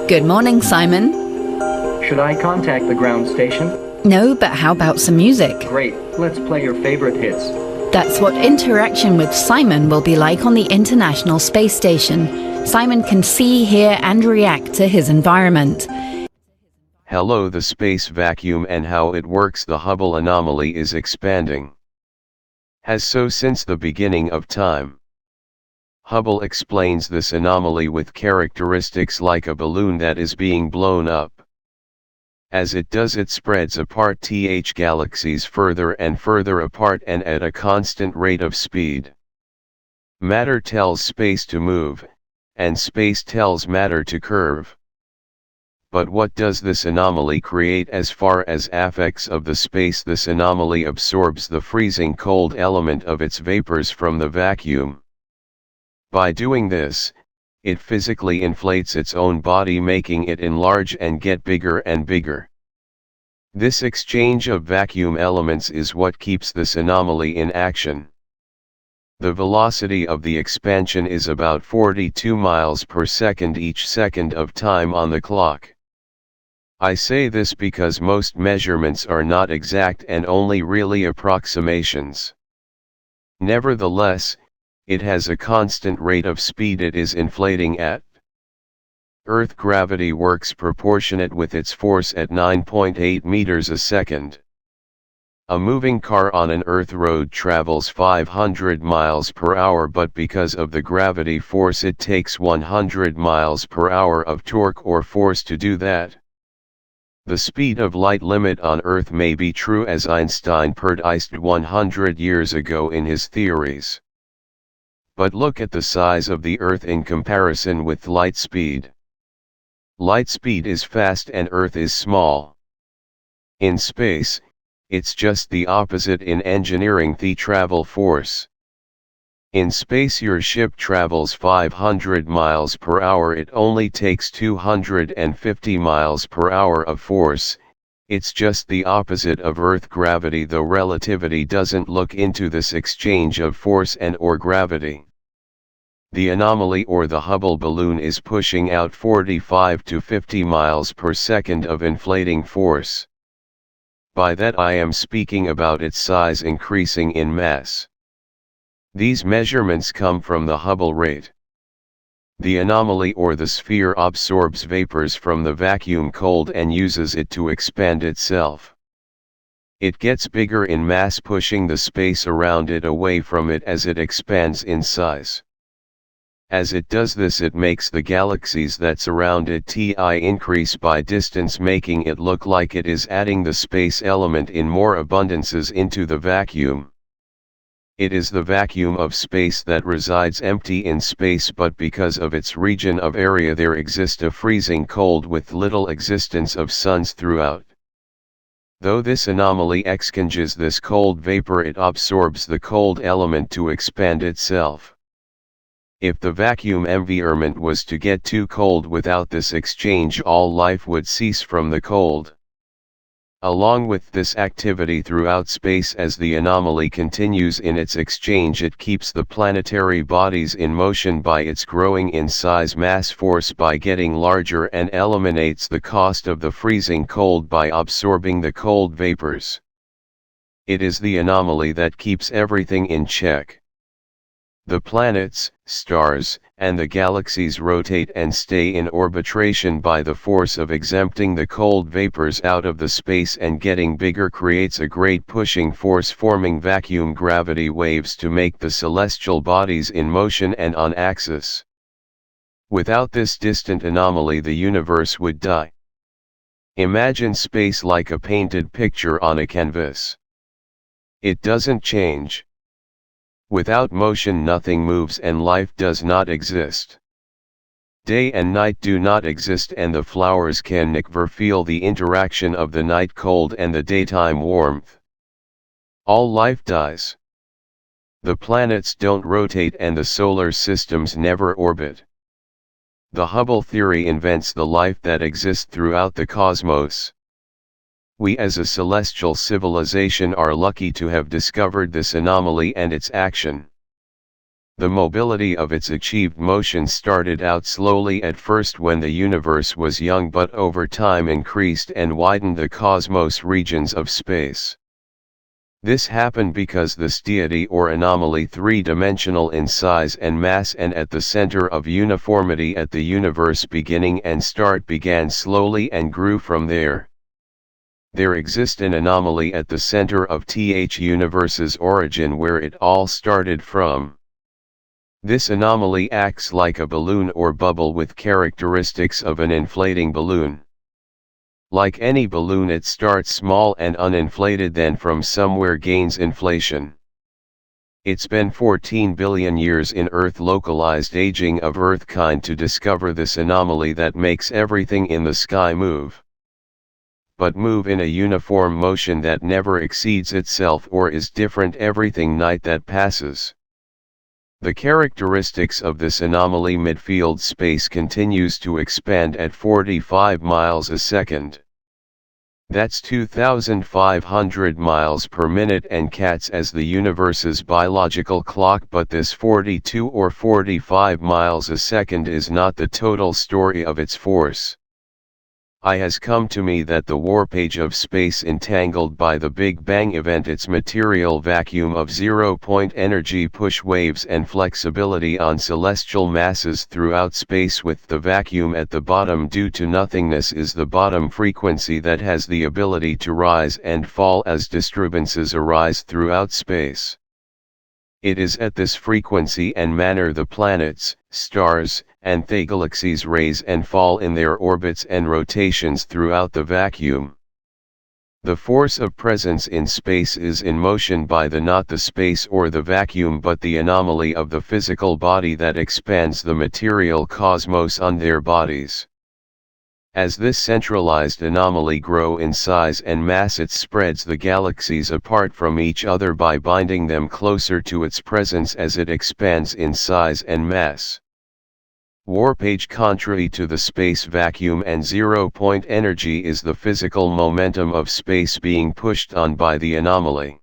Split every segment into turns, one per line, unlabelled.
Good morning, Simon.
Should I contact the ground station?
No, but how about some music?
Great, let's play your favorite hits.
That's what interaction with Simon will be like on the International Space Station. Simon can see, hear, and react to his environment.
Hello, the space vacuum and how it works. The Hubble anomaly is expanding. Has so since the beginning of time. Hubble explains this anomaly with characteristics like a balloon that is being blown up. As it does, it spreads apart galaxies further and further apart and at a constant rate of speed. Matter tells space to move, and space tells matter to curve. But what does this anomaly create as far as affects of the space? This anomaly absorbs the freezing cold element of its vapors from the vacuum. By doing this, it physically inflates its own body, making it enlarge and get bigger and bigger. This exchange of vacuum elements is what keeps this anomaly in action. The velocity of the expansion is about 42 miles per second each second of time on the clock. I say this because most measurements are not exact and only really approximations. Nevertheless, it has a constant rate of speed it is inflating at. Earth gravity works proportionate with its force at 9.8 meters a second. A moving car on an Earth road travels 500 miles per hour, but because of the gravity force it takes 100 miles per hour of torque or force to do that. The speed of light limit on Earth may be true as Einstein predicted 100 years ago in his theories. But look at the size of the Earth in comparison with light speed. Light speed is fast and Earth is small. In space, it's just the opposite in engineering the travel force. In space your ship travels 500 miles per hour, it only takes 250 miles per hour of force. It's just the opposite of Earth gravity, though relativity doesn't look into this exchange of force and or gravity. The anomaly or the Hubble balloon is pushing out 45 to 50 miles per second of inflating force. By that I am speaking about its size increasing in mass. These measurements come from the Hubble rate. The anomaly or the sphere absorbs vapors from the vacuum cold and uses it to expand itself. It gets bigger in mass, pushing the space around it away from it as it expands in size. As it does this, it makes the galaxies that surround it increase by distance, making it look like it is adding the space element in more abundances into the vacuum. It is the vacuum of space that resides empty in space, but because of its region of area there exists a freezing cold with little existence of suns throughout. Though this anomaly exchanges this cold vapor, it absorbs the cold element to expand itself. If the vacuum environment was to get too cold without this exchange, all life would cease from the cold. Along with this activity throughout space, as the anomaly continues in its exchange, it keeps the planetary bodies in motion by its growing in size mass force by getting larger, and eliminates the cost of the freezing cold by absorbing the cold vapors. It is the anomaly that keeps everything in check. The planets, stars, and the galaxies rotate and stay in orbitration by the force of exempting the cold vapors out of the space, and getting bigger creates a great pushing force, forming vacuum gravity waves to make the celestial bodies in motion and on axis. Without this distant anomaly, the universe would die. Imagine space like a painted picture on a canvas. It doesn't change. Without motion nothing moves and life does not exist. Day and night do not exist, and the flowers can never feel the interaction of the night cold and the daytime warmth. All life dies. The planets don't rotate and the solar systems never orbit. The Hubble theory invents the life that exists throughout the cosmos. We as a celestial civilization are lucky to have discovered this anomaly and its action. The mobility of its achieved motion started out slowly at first when the universe was young, but over time increased and widened the cosmos regions of space. This happened because this deity or anomaly, three-dimensional in size and mass and at the center of uniformity at the universe beginning and start, began slowly and grew from there. There exists an anomaly at the center of the universe's origin where it all started from. This anomaly acts like a balloon or bubble with characteristics of an inflating balloon. Like any balloon, it starts small and uninflated, then from somewhere gains inflation. It's been 14 billion years in Earth-localized aging of Earthkind to discover this anomaly that makes everything in the sky move. But move in a uniform motion that never exceeds itself or is different everything night that passes. The characteristics of this anomaly: midfield space continues to expand at 45 miles a second. That's 2,500 miles per minute and cats as the universe's biological clock, but this 42 or 45 miles a second is not the total story of its force. It has come to me that the warpage of space entangled by the Big Bang event, its material vacuum of zero-point energy, push waves and flexibility on celestial masses throughout space with the vacuum at the bottom due to nothingness, is the bottom frequency that has the ability to rise and fall as disturbances arise throughout space. It is at this frequency and manner the planets, stars, and the galaxies raise and fall in their orbits and rotations throughout the vacuum. The force of presence in space is in motion by not the space or the vacuum, but the anomaly of the physical body that expands the material cosmos on their bodies. As this centralized anomaly grows in size and mass, it spreads the galaxies apart from each other by binding them closer to its presence as it expands in size and mass. Warpage, contrary to the space vacuum and zero-point energy, is the physical momentum of space being pushed on by the anomaly.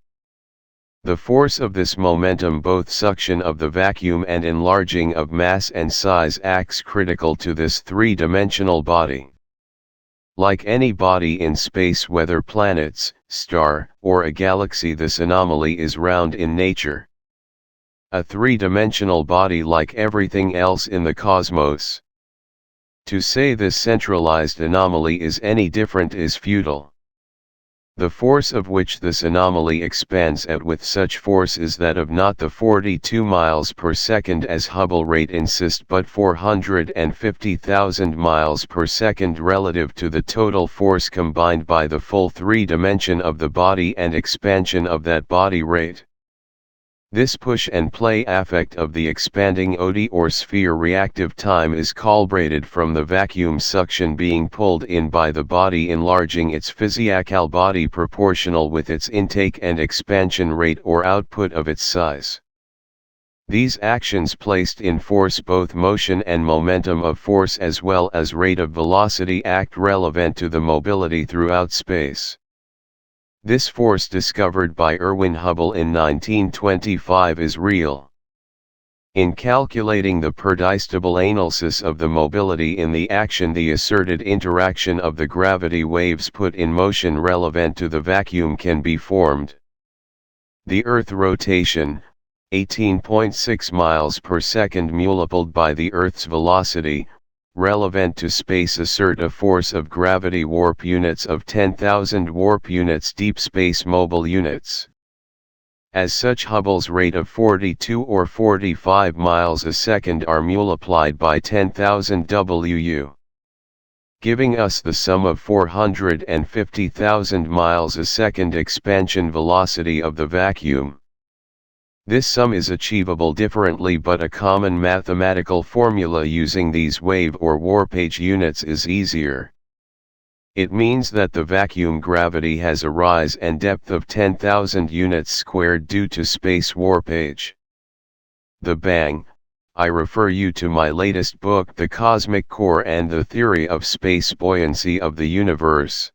The force of this momentum, both suction of the vacuum and enlarging of mass and size, acts critical to this three-dimensional body. Like any body in space, whether planets, star, or a galaxy, this anomaly is round in nature. A three-dimensional body like everything else in the cosmos. To say this centralized anomaly is any different is futile. The force of which this anomaly expands at with such force is that of not the 42 miles per second as Hubble rate insists, but 450,000 miles per second relative to the total force combined by the full three-dimension of the body and expansion of that body rate. This push and play effect of the expanding OD or sphere reactive time is calibrated from the vacuum suction being pulled in by the body, enlarging its physical body proportional with its intake and expansion rate or output of its size. These actions placed in force both motion and momentum of force as well as rate of velocity act relevant to the mobility throughout space. This force discovered by Erwin Hubble in 1925 is real. In calculating the predictable analysis of the mobility in the action, the asserted interaction of the gravity waves put in motion relevant to the vacuum can be formed. The Earth rotation, 18.6 miles per second multiplied by the Earth's velocity, relevant to space, assert a force of gravity warp units of 10,000 warp units deep space mobile units. As such, Hubble's rate of 42 or 45 miles a second are multiplied by 10,000 WU, giving us the sum of 450,000 miles a second expansion velocity of the vacuum. This sum is achievable differently, but a common mathematical formula using these wave or warpage units is easier. It means that the vacuum gravity has a rise and depth of 10,000 units squared due to space warpage. The bang, I refer you to my latest book, The Cosmic Core and the Theory of Space Buoyancy of the Universe.